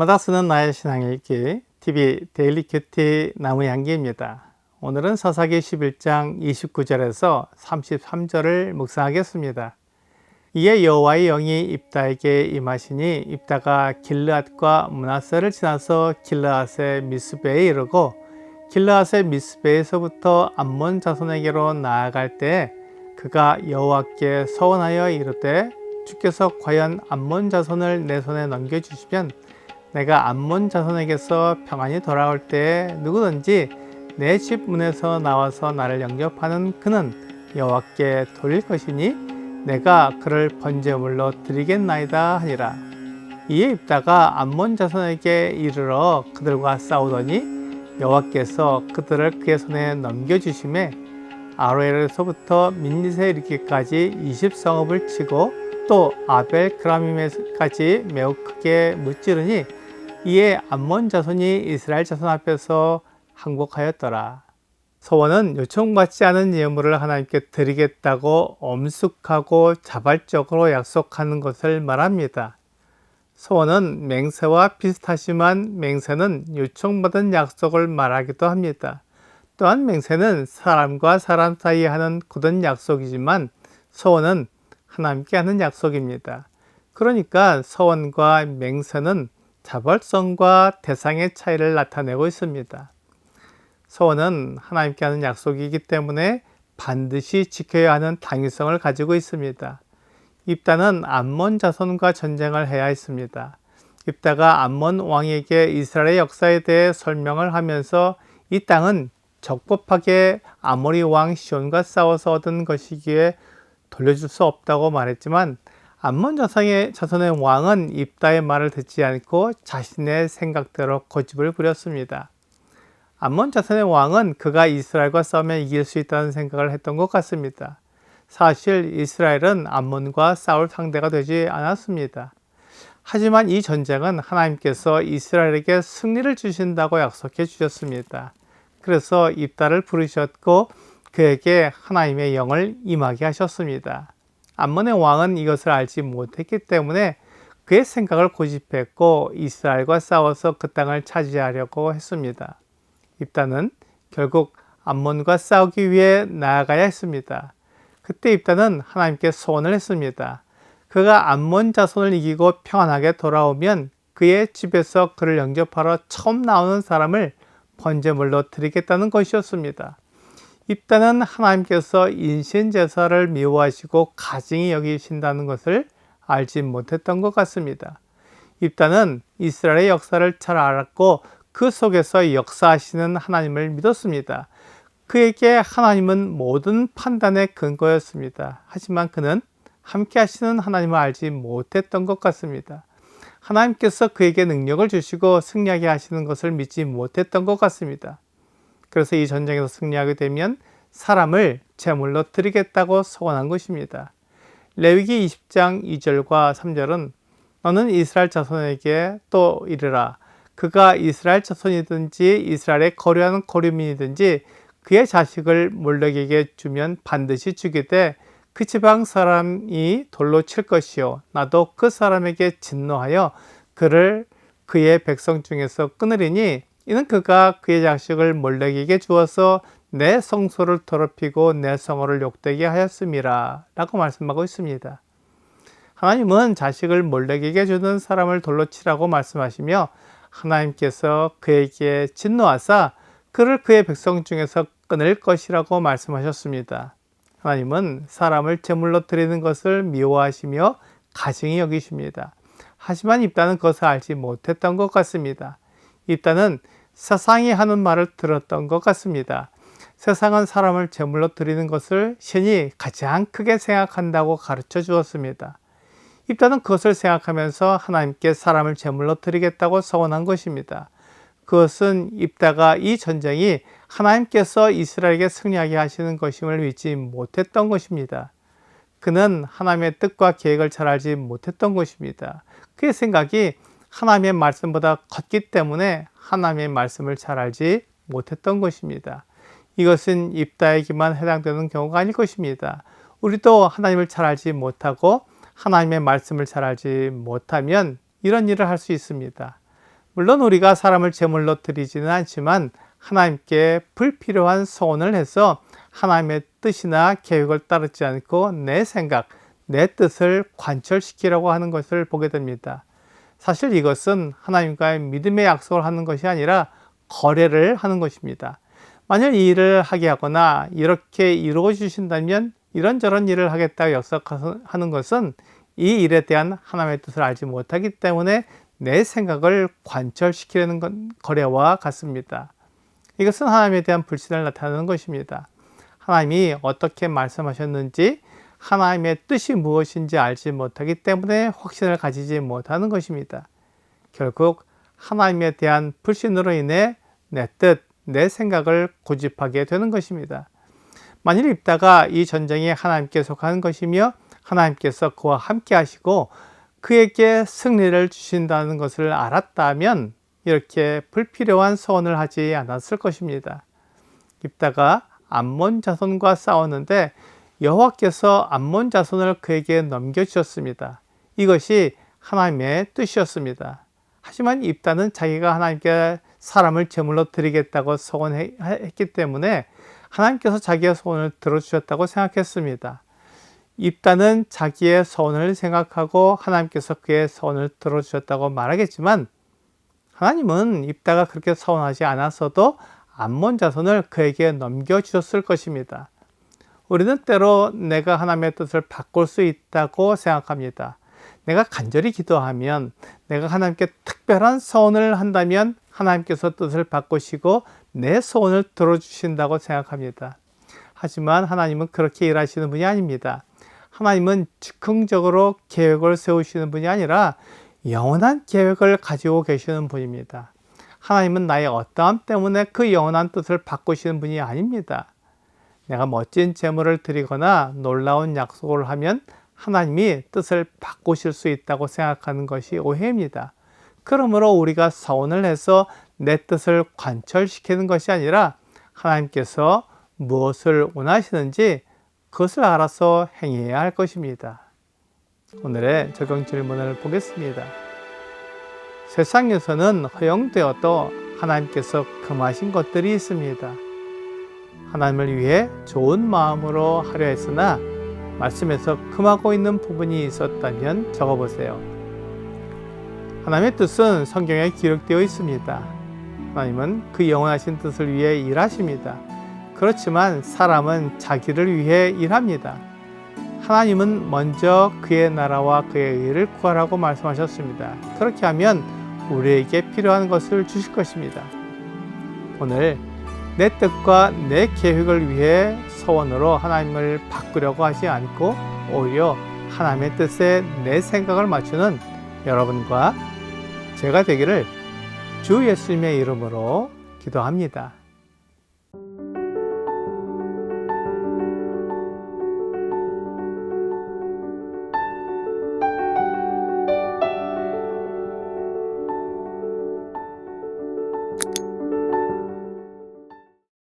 날마다 쓰는 나의 신앙읽기 TV 데일리 큐티 나무향기입니다. 오늘은 사사기 11장 29절에서 33절을 묵상하겠습니다. 이에 여호와의 영이 입다에게 임하시니 입다가 길르앗과 므낫세를 지나서 길르앗의 미스베에 이르고 길르앗의 미스베에서부터 암몬 자손에게로 나아갈 때 그가 여호와께 서원하여 이르되 주께서 과연 암몬 자손을 내 손에 넘겨주시면 내가 암몬 자손에게서 평안히 돌아올 때에 누구든지 내 집 문에서 나와서 나를 영접하는 그는 여호와께 돌릴 것이니 내가 그를 번제물로 드리겠나이다 하니라. 이에 입다가 암몬 자손에게 이르러 그들과 싸우더니 여호와께서 그들을 그의 손에 넘겨주심에 아로엘에서부터 민릿에 이르기까지 20성읍을 치고 또 아벨 그라밈에까지 매우 크게 무찌르니 이에 암몬 자손이 이스라엘 자손 앞에서 항복하였더라. 소원은 요청받지 않은 예물을 하나님께 드리겠다고 엄숙하고 자발적으로 약속하는 것을 말합니다. 소원은 맹세와 비슷하지만 맹세는 요청받은 약속을 말하기도 합니다. 또한 맹세는 사람과 사람 사이에 하는 굳은 약속이지만 소원은 하나님께 하는 약속입니다. 그러니까 소원과 맹세는 자발성과 대상의 차이를 나타내고 있습니다. 소원은 하나님께 하는 약속이기 때문에 반드시 지켜야 하는 당위성을 가지고 있습니다. 입다는 암몬 자손과 전쟁을 해야 했습니다. 입다가 암몬 왕에게 이스라엘의 역사에 대해 설명을 하면서 이 땅은 적법하게 아모리 왕 시온과 싸워서 얻은 것이기에 돌려줄 수 없다고 말했지만 암몬 자손의 왕은 입다의 말을 듣지 않고 자신의 생각대로 고집을 부렸습니다. 암몬 자손의 왕은 그가 이스라엘과 싸우면 이길 수 있다는 생각을 했던 것 같습니다. 사실 이스라엘은 암몬과 싸울 상대가 되지 않았습니다. 하지만 이 전쟁은 하나님께서 이스라엘에게 승리를 주신다고 약속해 주셨습니다. 그래서 입다를 부르셨고 그에게 하나님의 영을 임하게 하셨습니다. 암몬의 왕은 이것을 알지 못했기 때문에 그의 생각을 고집했고 이스라엘과 싸워서 그 땅을 차지하려고 했습니다. 입다는 결국 암몬과 싸우기 위해 나아가야 했습니다. 그때 입다는 하나님께 소원을 했습니다. 그가 암몬 자손을 이기고 평안하게 돌아오면 그의 집에서 그를 영접하러 처음 나오는 사람을 번제물로 드리겠다는 것이었습니다. 입다는 하나님께서 인신제사를 미워하시고 가증히 여기신다는 것을 알지 못했던 것 같습니다. 입다는 이스라엘의 역사를 잘 알았고 그 속에서 역사하시는 하나님을 믿었습니다. 그에게 하나님은 모든 판단의 근거였습니다. 하지만 그는 함께 하시는 하나님을 알지 못했던 것 같습니다. 하나님께서 그에게 능력을 주시고 승리하게 하시는 것을 믿지 못했던 것 같습니다. 그래서 이 전쟁에서 승리하게 되면 사람을 제물로 드리겠다고 소원한 것입니다. 레위기 20장 2절과 3절은 너는 이스라엘 자손에게 또 이르라. 그가 이스라엘 자손이든지 이스라엘에 거류하는 거류민이든지 그의 자식을 몰렉에게 주면 반드시 죽이되 그 지방 사람이 돌로 칠 것이요 나도 그 사람에게 진노하여 그를 그의 백성 중에서 끊으리니 이는 그가 그의 자식을 몰렉에게 주어서 내 성소를 더럽히고 내 성호를 욕되게 하였음이라 라고 말씀하고 있습니다. 하나님은 자식을 몰렉에게 주는 사람을 돌로 치라고 말씀하시며 하나님께서 그에게 진노하사 그를 그의 백성 중에서 끊을 것이라고 말씀하셨습니다. 하나님은 사람을 제물로 드리는 것을 미워하시며 가증히 여기십니다. 하지만 입다는 그것을 알지 못했던 것 같습니다. 입다는 세상이 하는 말을 들었던 것 같습니다. 세상은 사람을 제물로 드리는 것을 신이 가장 크게 생각한다고 가르쳐 주었습니다. 입다는 그것을 생각하면서 하나님께 사람을 제물로 드리겠다고 서원한 것입니다. 그것은 입다가 이 전쟁이 하나님께서 이스라엘에게 승리하게 하시는 것임을 믿지 못했던 것입니다. 그는 하나님의 뜻과 계획을 잘 알지 못했던 것입니다. 그의 생각이 하나님의 말씀보다 컸기 때문에 하나님의 말씀을 잘 알지 못했던 것입니다. 이것은 입다에게만 해당되는 경우가 아닐 것입니다. 우리도 하나님을 잘 알지 못하고 하나님의 말씀을 잘 알지 못하면 이런 일을 할 수 있습니다. 물론 우리가 사람을 제물로 드리지는 않지만 하나님께 불필요한 소원을 해서 하나님의 뜻이나 계획을 따르지 않고 내 생각, 내 뜻을 관철시키려고 하는 것을 보게 됩니다. 사실 이것은 하나님과의 믿음의 약속을 하는 것이 아니라 거래를 하는 것입니다. 만약 이 일을 하게 하거나 이렇게 이루어 주신다면 이런저런 일을 하겠다고 약속하는 것은 이 일에 대한 하나님의 뜻을 알지 못하기 때문에 내 생각을 관철시키려는 거래와 같습니다. 이것은 하나님에 대한 불신을 나타내는 것입니다. 하나님이 어떻게 말씀하셨는지 하나님의 뜻이 무엇인지 알지 못하기 때문에 확신을 가지지 못하는 것입니다. 결국 하나님에 대한 불신으로 인해 내 뜻, 내 생각을 고집하게 되는 것입니다. 만일 입다가 이 전쟁이 하나님께 속한 것이며 하나님께서 그와 함께 하시고 그에게 승리를 주신다는 것을 알았다면 이렇게 불필요한 소원을 하지 않았을 것입니다. 입다가 암몬 자손과 싸웠는데 여호와께서 암몬 자손을 그에게 넘겨주셨습니다. 이것이 하나님의 뜻이었습니다. 하지만 입다는 자기가 하나님께 사람을 제물로 드리겠다고 소원했기 때문에 하나님께서 자기의 소원을 들어주셨다고 생각했습니다. 입다는 자기의 소원을 생각하고 하나님께서 그의 소원을 들어주셨다고 말하겠지만 하나님은 입다가 그렇게 소원하지 않았어도 암몬 자손을 그에게 넘겨주셨을 것입니다. 우리는 때로 내가 하나님의 뜻을 바꿀 수 있다고 생각합니다. 내가 간절히 기도하면, 내가 하나님께 특별한 소원을 한다면 하나님께서 뜻을 바꾸시고 내 소원을 들어주신다고 생각합니다. 하지만 하나님은 그렇게 일하시는 분이 아닙니다. 하나님은 즉흥적으로 계획을 세우시는 분이 아니라 영원한 계획을 가지고 계시는 분입니다. 하나님은 나의 어떠함 때문에 그 영원한 뜻을 바꾸시는 분이 아닙니다. 내가 멋진 제물을 드리거나 놀라운 약속을 하면 하나님이 뜻을 바꾸실 수 있다고 생각하는 것이 오해입니다. 그러므로 우리가 서원을 해서 내 뜻을 관철시키는 것이 아니라 하나님께서 무엇을 원하시는지 그것을 알아서 행해야 할 것입니다. 오늘의 적용 질문을 보겠습니다. 세상에서는 허용되어도 하나님께서 금하신 것들이 있습니다. 하나님을 위해 좋은 마음으로 하려 했으나 말씀에서 금하고 있는 부분이 있었다면 적어보세요. 하나님의 뜻은 성경에 기록되어 있습니다. 하나님은 그 영원하신 뜻을 위해 일하십니다. 그렇지만 사람은 자기를 위해 일합니다. 하나님은 먼저 그의 나라와 그의 의를 구하라고 말씀하셨습니다. 그렇게 하면 우리에게 필요한 것을 주실 것입니다. 오늘 내 뜻과 내 계획을 위해 소원으로 하나님을 바꾸려고 하지 않고 오히려 하나님의 뜻에 내 생각을 맞추는 여러분과 제가 되기를 주 예수님의 이름으로 기도합니다.